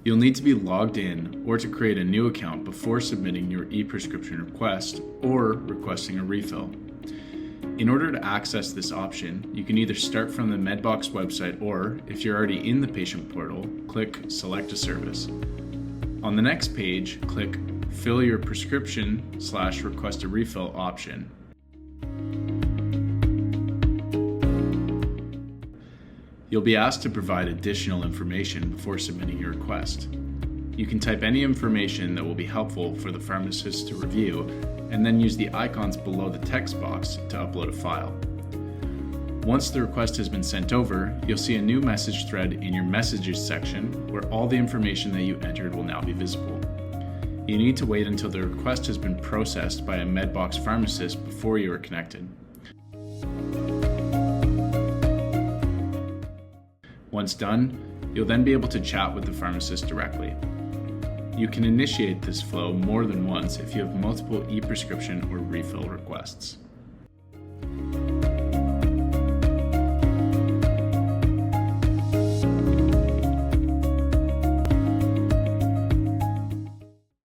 You'll need to be logged in or to create a new account before submitting your e-prescription request or requesting a refill. In order to access this option, you can either start from the MedBox website or, if you're already in the patient portal, click Select a Service. On the next page, click Fill Your Prescription/Request a Refill option. You'll be asked to provide additional information before submitting your request. You can type any information that will be helpful for the pharmacist to review, and then use the icons below the text box to upload a file. Once the request has been sent over, you'll see a new message thread in your Messages section where all the information that you entered will now be visible. You need to wait until the request has been processed by a MedBox pharmacist before you are connected. Once done, you'll then be able to chat with the pharmacist directly. You can initiate this flow more than once if you have multiple e-prescription or refill requests.